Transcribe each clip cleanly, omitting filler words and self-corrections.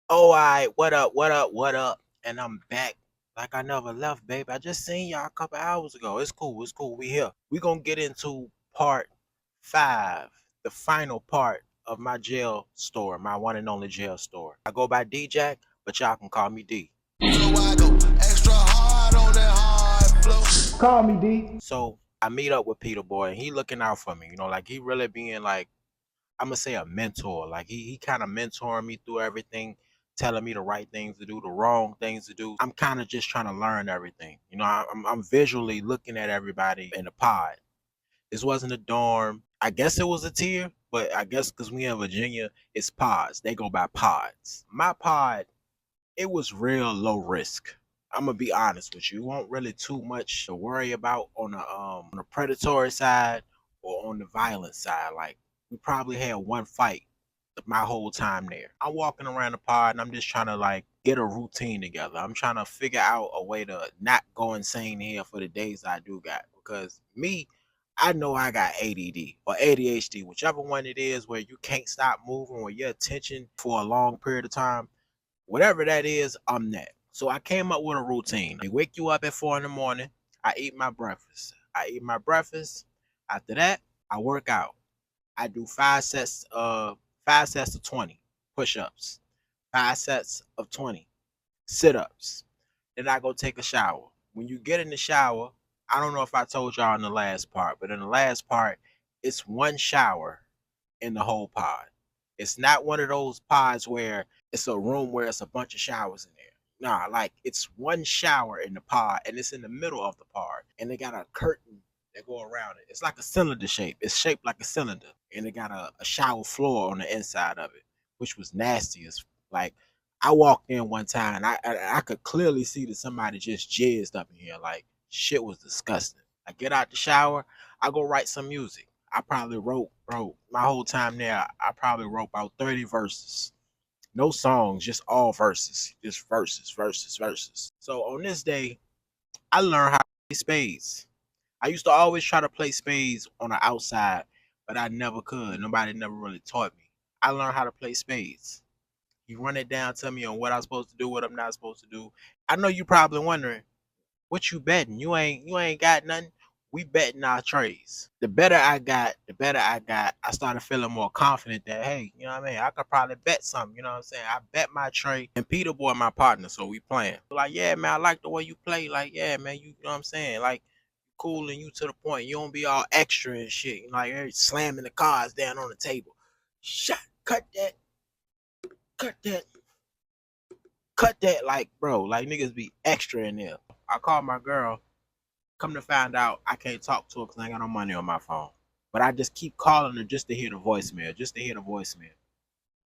Oh, alright, what up, what up, what up? And I'm back like I never left, babe. I just seen y'all a couple hours ago. It's cool, we here. We gonna get into part 5, the final part of my jail story, my one and only jail story. I go by D-Jack, but y'all can call me D. So I go extra hard on that hard flow. Call me D. So I meet up with Peter Boy, and he looking out for me, like he really being like, I'm gonna say a mentor. Like he kind of mentoring me through everything, telling me the right things to do, the wrong things to do. I'm kind of just trying to learn everything. I'm visually looking at everybody in the pod. This wasn't a dorm. I guess it was a tier, but I guess because we in Virginia, it's pods. They go by pods. My pod, it was real low risk. I'm gonna be honest with you. It won't really too much to worry about on the predatory side or on the violent side. Like we probably had one fight my whole time there. I'm walking around the pod and I'm just trying to like get a routine together. I'm trying to figure out a way to not go insane here for the days I do got. Because me, I know I got ADD or ADHD, whichever one it is, where you can't stop moving, where your attention for a long period of time. Whatever that is, I'm that. So I came up with a routine. They wake you up at 4 in the morning. I eat my breakfast. After that, I work out. I do 5 sets of 20 push-ups, 5 sets of 20 sit-ups. Then I go take a shower. When you get in the shower, I don't know if I told y'all in the last part, but in the last part, it's one shower in the whole pod. It's not one of those pods where it's a room where it's a bunch of showers in there. Nah, like it's one shower in the pod and it's in the middle of the pod. And they got a curtain that go around it. It's like a cylinder shape. It's shaped like a cylinder. And it got a shower floor on the inside of it, which was nasty as like I walked in one time and I could clearly see that somebody just jizzed up in here. Like shit was disgusting. I get out the shower, I go write some music. I probably wrote, bro, my whole time there, I probably wrote about 30 verses. No songs, just all verses. Just verses, verses, verses. So on this day, I learned how to play spades. I used to always try to play spades on the outside, but I never could. Nobody never really taught me. I learned how to play spades. You run it down, tell me on what I'm supposed to do, what I'm not supposed to do. I know you probably wondering, what you betting? You ain't got nothing. We betting our trades. The better I got, I started feeling more confident that hey, you know what I mean? I could probably bet something, you know what I'm saying? I bet my trade and Peter Boy my partner, so we playing. Like, yeah, man, I like the way you play. Like, yeah, man, you know what I'm saying? Like cool and you to the point. You don't be all extra and shit. Like slamming the cards down on the table. Shut cut that, cut that. Like, bro, like niggas be extra in there. I called my girl. Come to find out, I can't talk to her because I ain't got no money on my phone. But I just keep calling her just to hear the voicemail, just to hear the voicemail.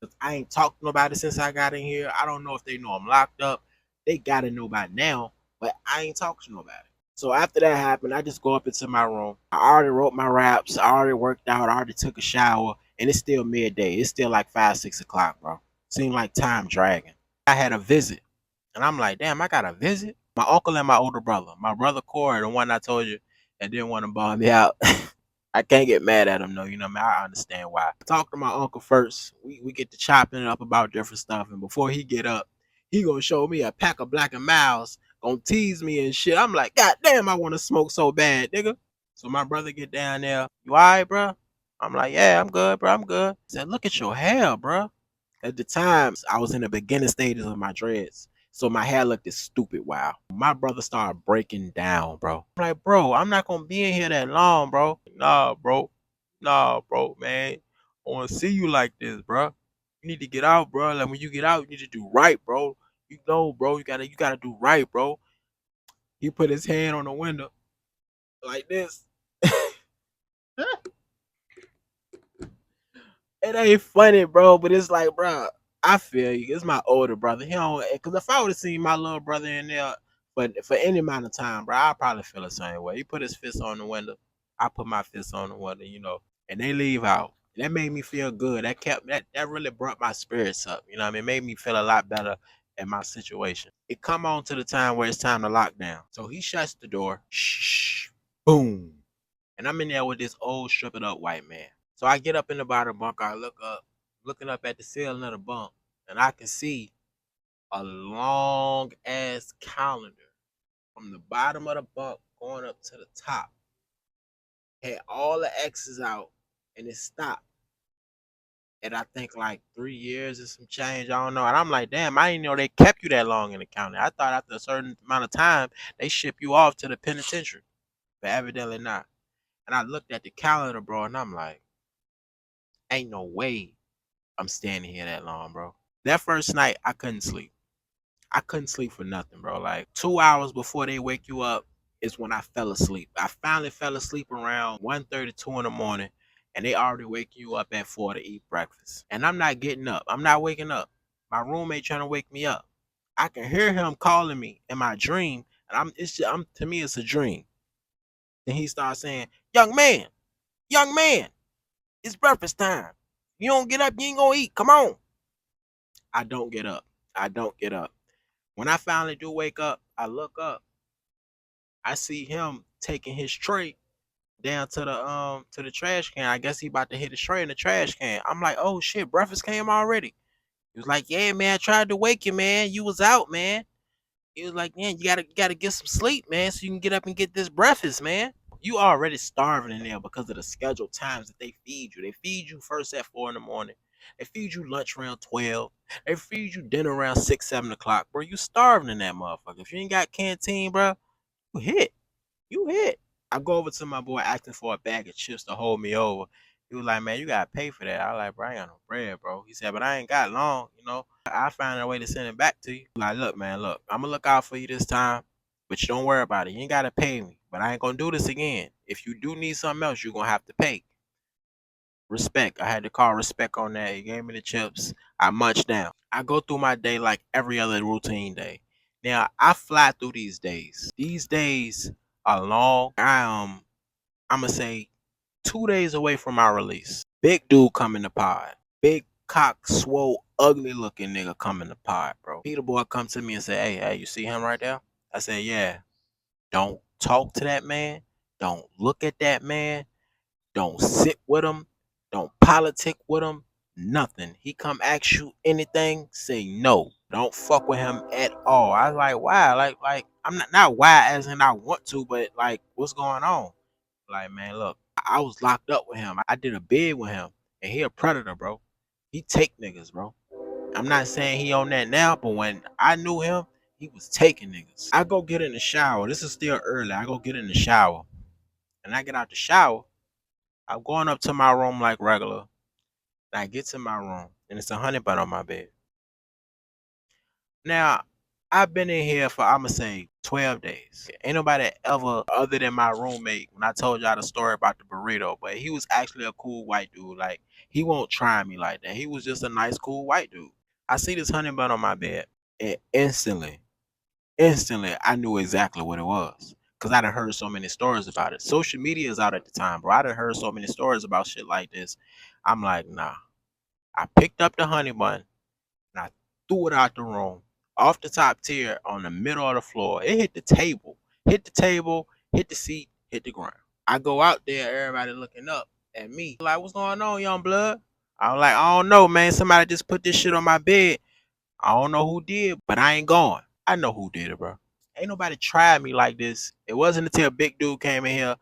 Cause I ain't talked to nobody since I got in here. I don't know if they know I'm locked up. They gotta know by now, but I ain't talked to nobody. So after that happened, I just go up into my room. I already wrote my raps. I already worked out. I already took a shower, and it's still midday. It's still like 5, 6 o'clock, bro. Seemed like time dragging. I had a visit, and I'm like, damn, I got a visit. My uncle and my older brother. My brother Corey, the one I told you, that didn't want to bomb me out. I can't get mad at him though, you know what I mean? I understand why. I talk to my uncle first. We get to chopping it up about different stuff, and before he get up, he gonna show me a pack of Black and Miles, gonna tease me and shit. I'm like, God damn, I want to smoke so bad, nigga. So my brother get down there. You alright, bro? I'm like, yeah, I'm good, bro. I'm good. He said, look at your hair, bro. At the time, I was in the beginning stages of my dreads. So my hair looked this stupid wow. My brother started breaking down, bro. I'm like, bro, I'm not gonna be in here that long, bro. Nah, bro. Nah, bro, man. I wanna see you like this, bro. You need to get out, bro. Like when you get out, you need to do right, bro. You know, bro, you gotta do right, bro. He put his hand on the window like this. It ain't funny, bro, but it's like, bro, I feel you. It's my older brother. He don't, because if I would have seen my little brother in there, but for any amount of time, bro, I probably feel the same way. He put his fist on the window. I put my fist on the window, and they leave out. That made me feel good. That really brought my spirits up. You know what I mean? It made me feel a lot better in my situation. It come on to the time where it's time to lock down. So he shuts the door. Shh. Boom. And I'm in there with this old stripping up white man. So I get up in the bottom bunk. I look up, looking up at the ceiling of the bunk, and I can see a long ass calendar from the bottom of the bunk going up to the top. Had all the X's out and it stopped. And I think like 3 years or some change. I don't know. And I'm like, damn, I didn't know they kept you that long in the county. I thought after a certain amount of time they ship you off to the penitentiary. But evidently not. And I looked at the calendar, bro, and I'm like, ain't no way I'm standing here that long, bro. That first night, I couldn't sleep. I couldn't sleep for nothing, bro. Like 2 hours before they wake you up is when I fell asleep. I finally fell asleep around 1:30, 2 in the morning, and they already wake you up at 4 to eat breakfast. And I'm not getting up. I'm not waking up. My roommate trying to wake me up. I can hear him calling me in my dream, and to me it's a dream. Then he starts saying, young man, it's breakfast time. You don't get up, you ain't gonna eat. Come on. I don't get up. I don't get up. When I finally do wake up, I look up. I see him taking his tray down to the trash can. I guess he about to hit his tray in the trash can. I'm like, oh shit, breakfast came already. He was like, yeah, man, I tried to wake you, man. You was out, man. He was like, man, you gotta get some sleep, man, so you can get up and get this breakfast, man. You already starving in there because of the scheduled times that they feed you. They feed you first at 4 in the morning. They feed you lunch around 12. They feed you dinner around 6, 7 o'clock. Bro, you starving in that motherfucker. If you ain't got canteen, bro, you hit. You hit. I go over to my boy asking for a bag of chips to hold me over. He was like, man, you gotta pay for that. I was like, bro, I ain't got no bread, bro. He said, but I ain't got long. I find a way to send it back to you. Like, look, man, look, I'm gonna look out for you this time, but you don't worry about it. You ain't gotta pay me, but I ain't gonna do this again. If you do need something else, you're gonna have to pay. Respect. I had to call respect on that. He gave me the chips. I munched down. I go through my day like every other routine day. Now I fly through these days. These days are long. I'ma say 2 days away from my release. Big dude come in the pod. Big cock swole ugly looking nigga come in the pod, bro. Peter boy come to me and say, hey, you see him right there? I said, yeah. Don't talk to that man. Don't look at that man. Don't sit with him. Don't politic with him. Nothing. He come ask you anything, say no. Don't fuck with him at all. I was like, why? Like I'm not why as in I want to, but like what's going on? Like, man, look, I was locked up with him. I did a bid with him, and he a predator, bro. He take niggas, bro. I'm not saying he on that now, but when I knew him, he was taking niggas. I go get in the shower. This is still early. I go get in the shower, and I get out the shower. I'm going up to my room like regular. And I get to my room, and it's a honey bun on my bed. Now, I've been in here for I'ma say 12 days. Ain't nobody ever other than my roommate when I told y'all the story about the burrito, but he was actually a cool white dude. Like he won't try me like that. He was just a nice, cool white dude. I see this honey bun on my bed, and instantly, I knew exactly what it was. Cause I done heard so many stories about it. Social media is out at the time, bro. I done heard so many stories about shit like this. I'm like, nah. I picked up the honey bun and I threw it out the room, off the top tier on the middle of the floor. It hit the table, hit the seat, hit the ground. I go out there, everybody looking up at me, like, what's going on, young blood? I was like, I don't know, man. Somebody just put this shit on my bed. I don't know who did, but I ain't going. I know who did it, bro. Ain't nobody tried me like this. It wasn't until a big dude came in here,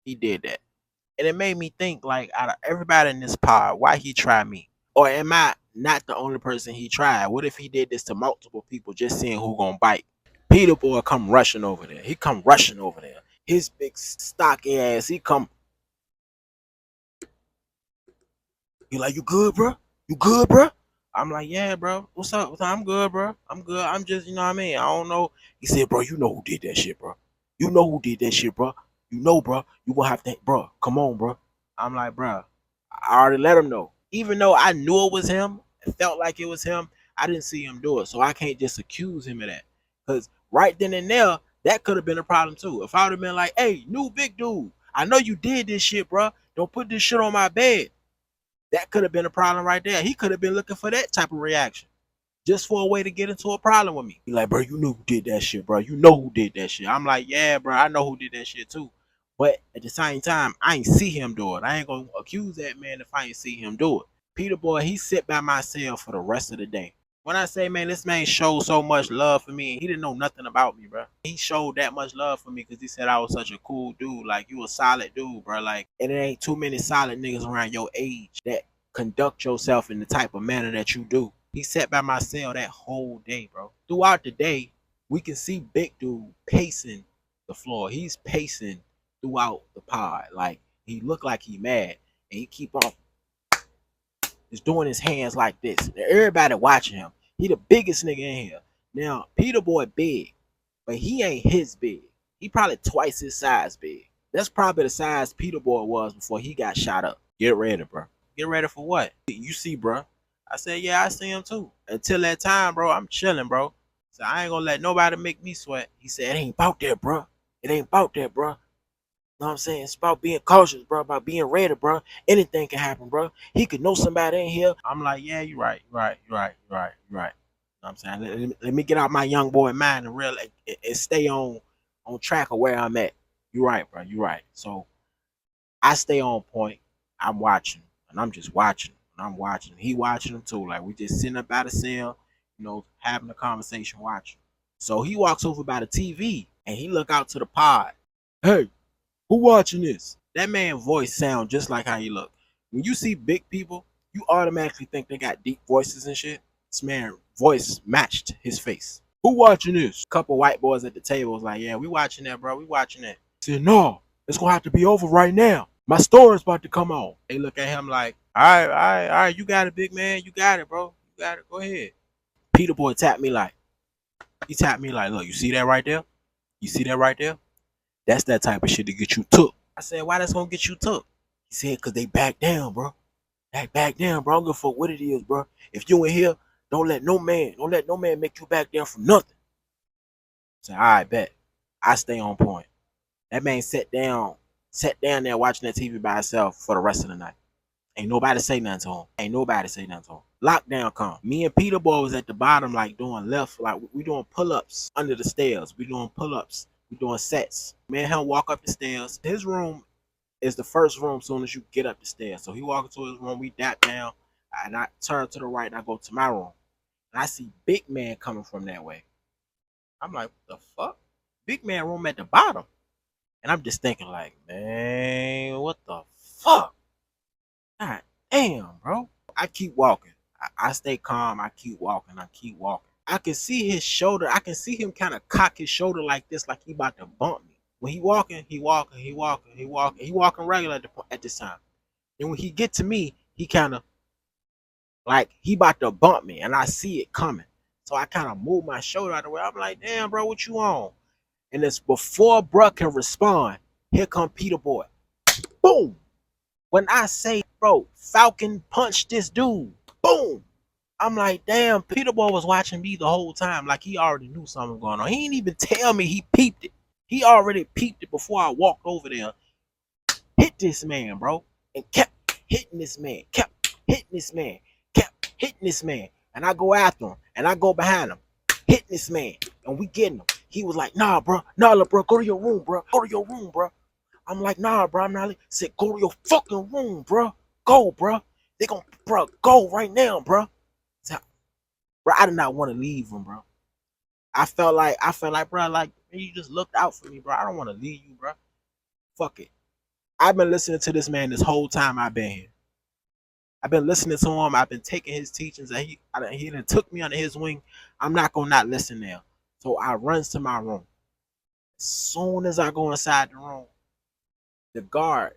he did that. And it made me think, like, out of everybody in this pod, why he tried me? Or am I not the only person he tried? What if he did this to multiple people just seeing who gonna bite? Peter boy come rushing over there. He come rushing over there. His big stocky ass, he come. He like, you good, bro? You good, bro? I'm like, yeah, bro. What's up? I'm good, bro. I'm good. I'm just, you know what I mean? I don't know. He said, bro, you know who did that shit, bro. You know who did that shit, bro. You know, bro. You gonna have to, bro. Come on, bro. I'm like, bro. I already let him know. Even though I knew it was him, it felt like it was him. I didn't see him do it, so I can't just accuse him of that. Cause right then and there, that could have been a problem too. If I would have been like, hey, new big dude, I know you did this shit, bro. Don't put this shit on my bed. That could have been a problem right there. He could have been looking for that type of reaction just for a way to get into a problem with me. He like, bro, you know who did that shit, bro. You know who did that shit. I'm like, yeah, bro, I know who did that shit too. But at the same time, I ain't see him do it. I ain't gonna accuse that man if I ain't see him do it. Peter boy, he sit by my cell for the rest of the day. When I say, man, this man showed so much love for me, he didn't know nothing about me, bro. He showed that much love for me because he said I was such a cool dude. Like, you a solid dude, bro. Like, and it ain't too many solid niggas around your age that conduct yourself in the type of manner that you do. He sat by my cell that whole day, bro. Throughout the day, we can see Big Dude pacing the floor. He's pacing throughout the pod. Like, he looked like he mad, and he keep on is doing his hands like this. And everybody watching him. He the biggest nigga in here. Now, Peter Boy big, but he ain't his big. He probably twice his size big. That's probably the size Peter Boy was before he got shot up. Get ready, bro. Get ready for what? You see, bro. I said, yeah, I see him too. Until that time, bro, I'm chilling, bro. So I ain't gonna let nobody make me sweat. He said, it ain't about that, bro. It ain't about that, bro. Know what I'm saying? It's about being cautious, bro, about being ready, bro. Anything can happen, bro. He could know somebody in here. I'm like, yeah, you're right, you're right. You know what I'm saying? Let me get out my young boy mind and really and stay on track of where I'm at. You're right, bro. You're right. So I stay on point. I'm watching, and I'm just watching, and I'm watching. He watching them too. Like, we just sitting up by the cell, having a conversation, watching. So he walks over by the TV, and he look out to the pod. Hey, who watching this? That man's voice sound just like how he look. When you see big people, you automatically think they got deep voices and shit. This man's voice matched his face. Who watching this? Couple white boys at the table was like, yeah, we watching that, bro. We watching that. He said, no, it's gonna have to be over right now. My story's about to come on. They look at him like, all right, you got it, big man. You got it, bro. You got it. Go ahead. Peter Boy tapped me like, look, you see that right there? You see that right there? That's that type of shit to get you took. I said, why that's gonna get you took? He said, cause they back down, bro. Back down, bro. I don't give a fuck what it is, bro. If you in here, don't let no man make you back down from nothing. I said, all right, bet. I stay on point. That man sat down there watching that TV by himself for the rest of the night. Ain't nobody say nothing to him. Lockdown come. Me and Peter Boy was at the bottom, like doing left, like we doing pull-ups under the stairs. We doing pull-ups. We doing sets. Me and him walk up the stairs. His room is the first room soon as you get up the stairs. So he walk into his room, we dap down, and I turn to the right and I go to my room. And I see big man coming from that way. I'm like, what the fuck? Big man room at the bottom. And I'm just thinking like, man, what the fuck? God damn, bro. I keep walking. I stay calm. I keep walking. I can see his shoulder. I can see him kind of cock his shoulder like this, like he about to bump me. When he walking regular at this time. And when he get to me, he kind of like he about to bump me, and I see it coming. So I kind of move my shoulder out of the way. I'm like, damn, bro, what you on? And it's before bruh can respond. Here come Peter Boy. Boom. When I say, bro, Falcon punched this dude. Boom. I'm like, damn, Peter Boy was watching me the whole time. Like he already knew something was going on. He didn't even tell me he peeped it. He already peeped it before I walked over there. Hit this man, bro. And kept hitting this man. Kept hitting this man. And I go after him. And I go behind him. Hitting this man. And we getting him. He was like, nah, bro. Nah, bro. Go to your room, bro. I'm like, nah, bro. I'm not. He said, go to your fucking room, bro. Go, bro. They gonna, bro, go right now, bro. So, bro, I did not want to leave him, bro. I felt like, bro, like, you just looked out for me, bro. I don't want to leave you, bro. Fuck it. I've been listening to this man this whole time I've been here. I've been listening to him. I've been taking his teachings. And he done took me under his wing. I'm not gonna not listen now. So I runs to my room. As soon as I go inside the room, the guard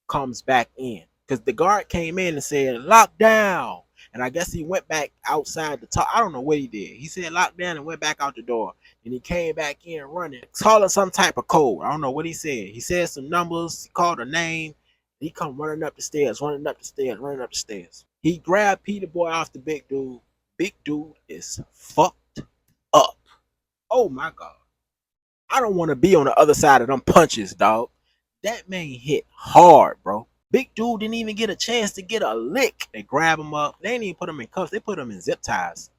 comes back in. Because the guard came in and said, lock down. And I guess he went back outside the talk. I don't know what he did. He said lock down and went back out the door. And he came back in running, calling some type of code. I don't know what he said. He said some numbers. He called a name. He come running up the stairs. He grabbed Peter Boy off the big dude. Big dude is fucked up. Oh my God. I don't want to be on the other side of them punches, dog. That man hit hard, bro. Big dude didn't even get a chance to get a lick. They grab him up. They didn't even put him in cuffs. They put him in zip ties.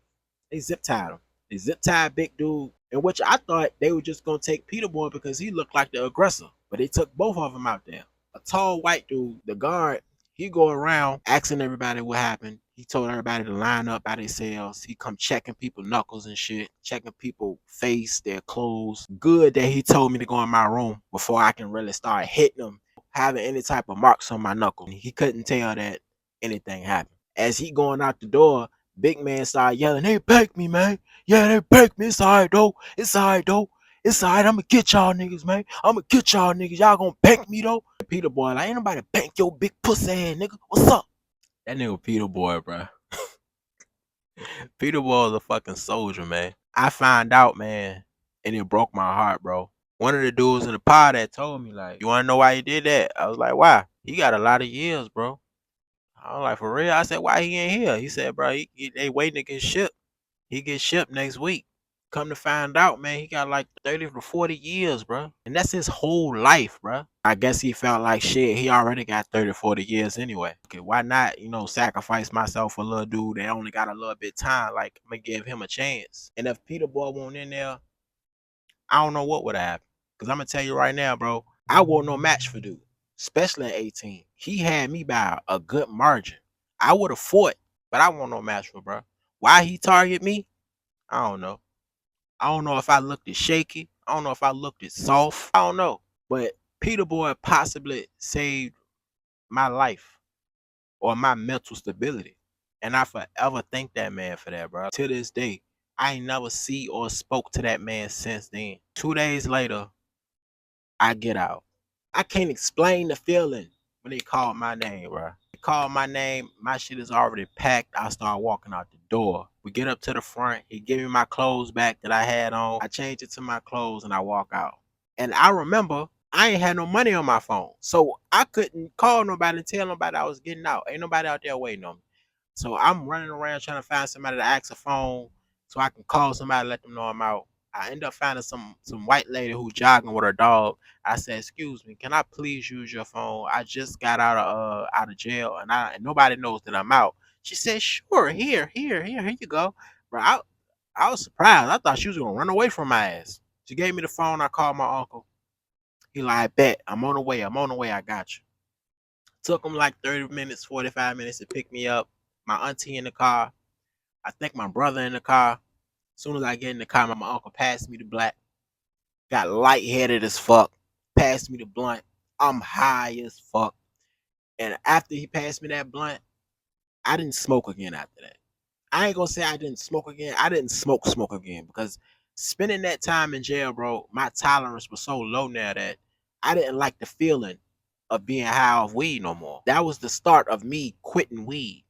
They zip tied him. They zip tied big dude, in which I thought they were just going to take Peter Boy because he looked like the aggressor. But they took both of them out there. A tall white dude, the guard, he go around asking everybody what happened. He told everybody to line up by themselves. He come checking people knuckles and shit, checking people face, their clothes. Good that he told me to go in my room before I can really start hitting them, having any type of marks on my knuckle. He couldn't tell that anything happened. As he going out the door, big man started yelling, "They pecked me, man. Yeah, they pecked me. It's alright though. It's alright though. It's alright. I'ma get y'all niggas, man. I'ma get y'all niggas. Y'all gonna peck me though." Peter boy, like, ain't nobody peck your big pussy ass nigga. What's up? That nigga Peter boy, bro. Peter boy is a fucking soldier, man. I found out, man, and it broke my heart, bro. One of the dudes in the pod that told me, like, "You wanna know why he did that?" I was like, "Why?" He got a lot of years, bro. I was like, "For real?" I said, "Why he ain't here?" He said, "Bro, they waiting to get shipped. He gets shipped next week." Come to find out, man, he got like 30 to 40 years, bro. And that's his whole life, bro. I guess he felt like shit. He already got 30, 40 years anyway. Okay, why not, sacrifice myself for a little dude that only got a little bit of time? Like, I'm going to give him a chance. And if Peter Boy won't in there, I don't know what would happen. Because I'm going to tell you right now, bro, I was no match for dude, especially at 18. He had me by a good margin. I would have fought, but I wasn't no match for, bro. Why he target me? I don't know. I don't know if I looked as shaky. I don't know if I looked as soft. I don't know. But Peter Boy possibly saved my life or my mental stability. And I forever thank that man for that, bro. To this day, I ain't never see or spoke to that man since then. 2 days later, I get out. I can't explain the feeling when they called my name, bro. They called my name, my shit is already packed. I start walking out the door. We get up to the front. He give me my clothes back that I had on. I change it to my clothes and I walk out. And I remember I ain't had no money on my phone. So I couldn't call nobody and tell nobody I was getting out. Ain't nobody out there waiting on me. So I'm running around trying to find somebody to ask a phone so I can call somebody, let them know I'm out. I end up finding some white lady who jogging with her dog. I said, "Excuse me, can I please use your phone? I just got out of jail and nobody knows that I'm out." She said, "Sure, here you go." Bro, I was surprised. I thought she was gonna run away from my ass. She gave me the phone. I called my uncle. He like, "I bet. I'm on the way. I'm on the way. I got you." Took him like 30 minutes, 45 minutes to pick me up. My auntie in the car. I think my brother in the car. As soon as I get in the car, my uncle passed me the black. Got lightheaded as fuck. Passed me the blunt. I'm high as fuck. And after he passed me that blunt, I didn't smoke again after that. I ain't gonna say I didn't smoke again. I didn't smoke again because spending that time in jail, bro, my tolerance was so low now that I didn't like the feeling of being high off weed no more. That was the start of me quitting weed.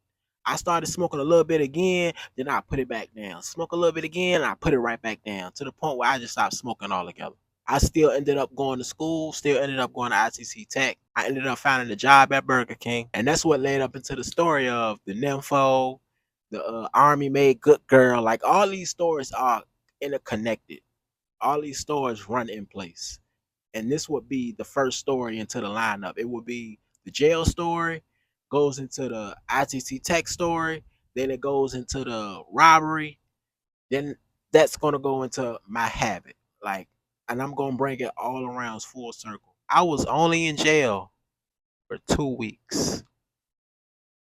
I started smoking a little bit again, then I put it back down. Smoke a little bit again, and I put it right back down to the point where I just stopped smoking altogether. I still ended up going to school, still ended up going to ITC Tech. I ended up finding a job at Burger King, and that's what led up into the story of the nympho, the Army Made Good Girl. Like, all these stories are interconnected. All these stories run in place. And this would be the first story into the lineup. It would be the jail story, goes into the ITC Tech story, then it goes into the robbery, then that's gonna go into my habit. Like, and I'm gonna bring it all around full circle. I was only in jail for 2 weeks.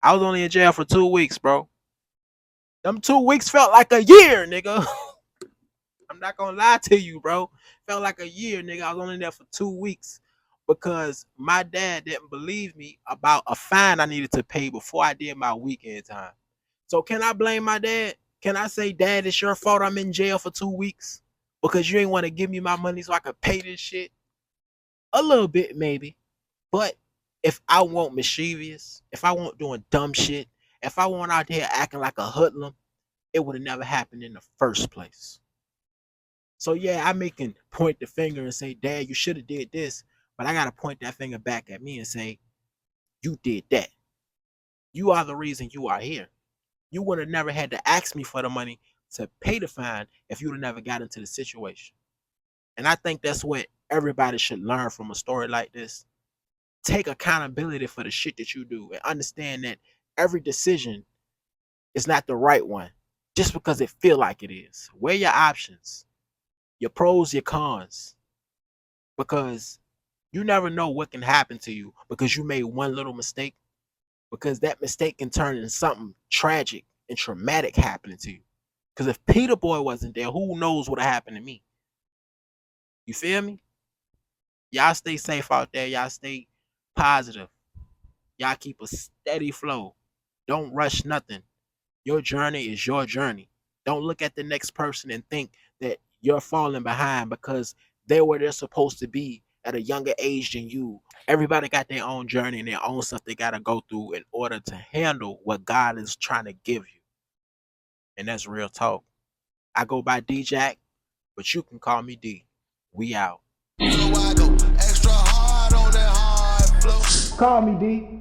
I was only in jail for 2 weeks, bro. Them 2 weeks felt like a year, nigga. I'm not gonna lie to you, bro. Felt like a year, nigga. I was only there for 2 weeks because my dad didn't believe me about a fine I needed to pay before I did my weekend time. So can I blame my dad? Can I say, "Dad, it's your fault I'm in jail for 2 weeks because you ain't want to give me my money so I could pay this shit"? A little bit, maybe. But if I want mischievous, if I want doing dumb shit, if I want out there acting like a hoodlum, it would have never happened in the first place. So yeah, I can point the finger and say, "Dad, you should have did this," but I gotta point that finger back at me and say, "You did that. You are the reason you are here. You would have never had to ask me for the money to pay the fine if you'd have never got into the situation." And I think that's what everybody should learn from a story like this. Take accountability for the shit that you do and understand that every decision is not the right one just because it feel like it is. Weigh your options, your pros, your cons, because you never know what can happen to you because you made one little mistake. because that mistake can turn into something tragic and traumatic happening to you. Because if Peter Boy wasn't there, who knows what happened to me? You feel me? Y'all stay safe out there. Y'all stay positive. Y'all keep a steady flow. Don't rush nothing. Your journey is your journey. Don't look at the next person and think that you're falling behind because they're where they're supposed to be at a younger age than you. Everybody got their own journey and their own stuff they got to go through in order to handle what God is trying to give you. And that's real talk. I go by D-Jack, but you can call me D. We out. So I go extra hard on that hard flow. Call me D.